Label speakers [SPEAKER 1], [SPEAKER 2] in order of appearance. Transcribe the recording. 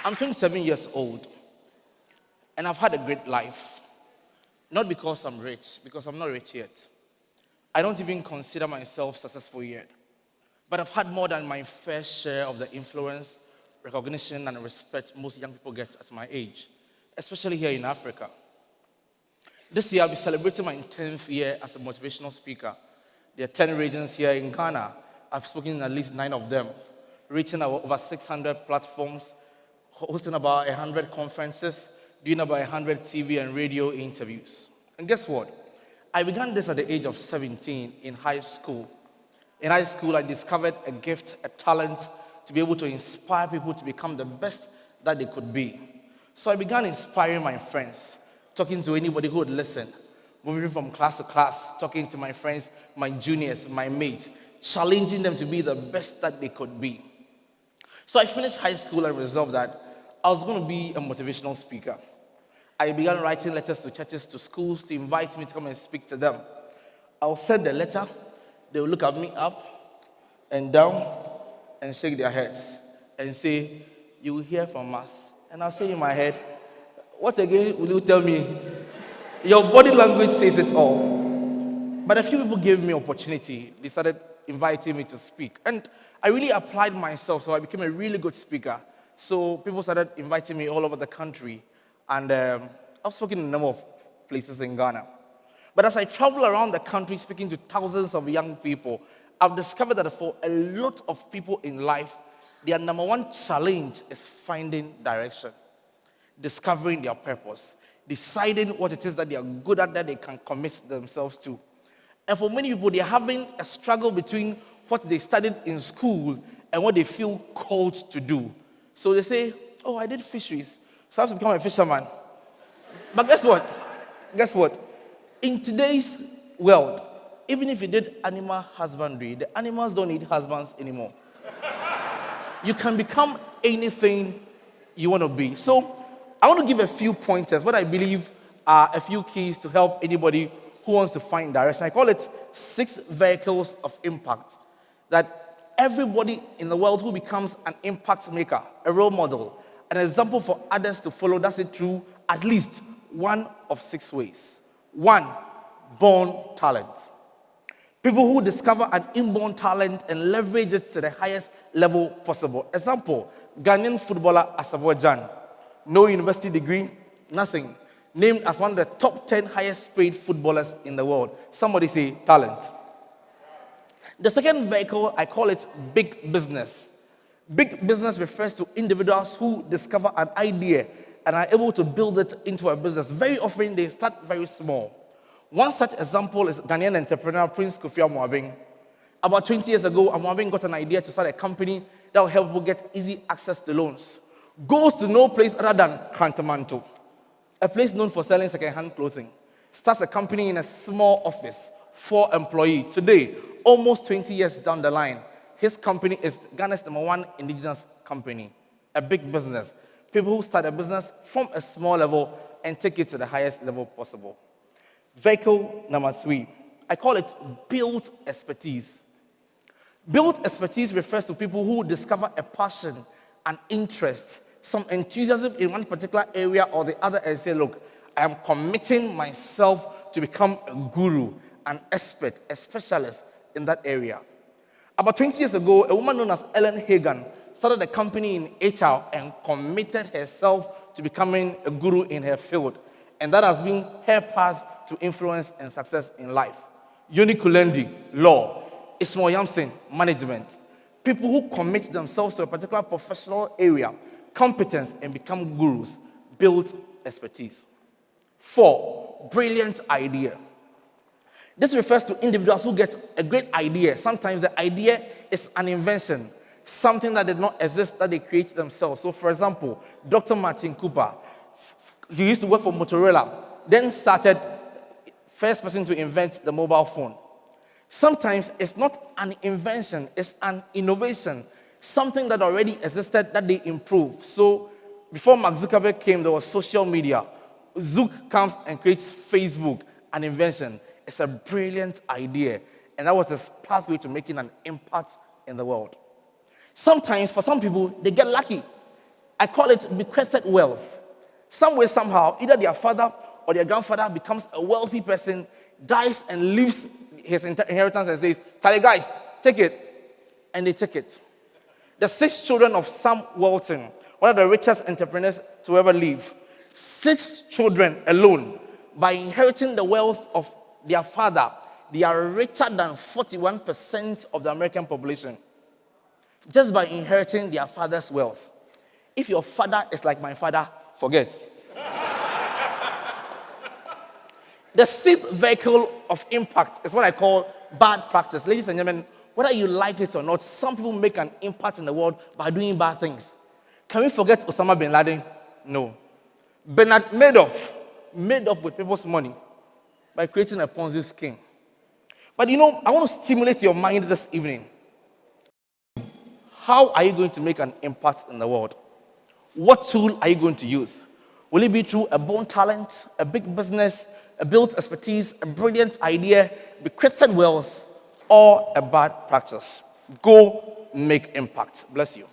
[SPEAKER 1] I'm 27 years old, and I've had a great life. Not because I'm rich, because I'm not rich yet. I don't even consider myself successful yet. But I've had more than my fair share of the influence, recognition, and respect most young people get at my age, especially here in Africa. This year, I'll be celebrating my 10th year as a motivational speaker. There are 10 regions here in Ghana. I've spoken in at least 9 of them, reaching over 600 platforms, hosting about 100 conferences, doing about 100 TV and radio interviews. And guess what? I began this at the age of 17 in high school. In high school, I discovered a gift, a talent to be able to inspire people to become the best that they could be. So I began inspiring my friends, talking to anybody who would listen, moving from class to class, talking to my friends, my juniors, my mates, challenging them to be the best that they could be. So I finished high school and resolved that I was going to be a motivational speaker. I began writing letters to churches, to schools, to invite me to come and speak to them. I'll send the letter. They will look at me up and down and shake their heads and say, "You will hear from us." And I'll say in my head, "What again will you tell me?" Your body language says it all. But a few people gave me opportunity. They started inviting me to speak. And I really applied myself, so I became a really good speaker. So people started inviting me all over the country. And I've spoken in a number of places in Ghana. But as I travel around the country speaking to thousands of young people, I've discovered that for a lot of people in life, their number one challenge is finding direction, discovering their purpose, deciding what it is that they are good at, that they can commit themselves to. And for many people, they're having a struggle between what they studied in school and what they feel called to do. So they say, "Oh, I did fisheries, so I have to become a fisherman." But guess what? Guess what? In today's world, even if you did animal husbandry, the animals don't need husbands anymore. You can become anything you want to be. So I want to give a few pointers, what I believe are a few keys to help anybody who wants to find direction. I call it 6 vehicles of impact. That everybody in the world who becomes an impact maker, a role model, an example for others to follow, does it through at least one of 6 ways. 1, born talent. People who discover an inborn talent and leverage it to the highest level possible. Example, Ghanaian footballer Asamoah Gyan. No university degree, nothing. Named as one of the top 10 highest paid footballers in the world. Somebody say talent. The second vehicle, I call it big business. Big business refers to individuals who discover an idea and are able to build it into a business. Very often, they start very small. One such example is Ghanaian entrepreneur Prince Buabeng. About 20 years ago, Buabeng got an idea to start a company that will help people get easy access to loans. Goes to no place other than Kantamanto, a place known for selling second-hand clothing. Starts a company in a small office, 4 employees. Today, almost 20 years down the line, his company is Ghana's number 1 indigenous company, a big business. People who start a business from a small level and take it to the highest level possible. Vehicle number 3, I call it built expertise. Built expertise refers to people who discover a passion, an interest, some enthusiasm in one particular area or the other and say, "Look, I am committing myself to become a guru, an expert, a specialist in that area." About 20 years ago, a woman known as Ellen Hagan started a company in HR and committed herself to becoming a guru in her field. And that has been her path to influence and success in life. Yoni Kulendi, law. Ismail Yamson, management. People who commit themselves to a particular professional area, competence, and become gurus, build expertise. 4, brilliant idea. This refers to individuals who get a great idea. Sometimes the idea is an invention, something that did not exist that they create themselves. So, for example, Dr. Martin Cooper, he used to work for Motorola, then started first person to invent the mobile phone. Sometimes it's not an invention, it's an innovation, something that already existed that they improve. So, before Mark Zuckerberg came, there was social media. Zook comes and creates Facebook, an invention. It's a brilliant idea. And that was his pathway to making an impact in the world. Sometimes, for some people, they get lucky. I call it bequethed wealth. Some way, somehow, either their father or their grandfather becomes a wealthy person, dies and leaves his inheritance and says, "Charlie, guys, take it." And they take it. The 6 children of Sam Walton, one of the richest entrepreneurs to ever live, 6 children alone, by inheriting the wealth of their father, they are richer than 41% of the American population. Just by inheriting their father's wealth. If your father is like my father, forget. The 6th vehicle of impact is what I call bad practice. Ladies and gentlemen, whether you like it or not, some people make an impact in the world by doing bad things. Can we forget Osama bin Laden? No. Bernard Madoff made off with people's money by creating a Ponzi scheme. But I want to stimulate your mind this evening. How are you going to make an impact in the world? What tool are you going to use? Will it be through a born talent, a big business, a built expertise, a brilliant idea, bequethed wealth, or a bad practice? Go make impact. Bless you.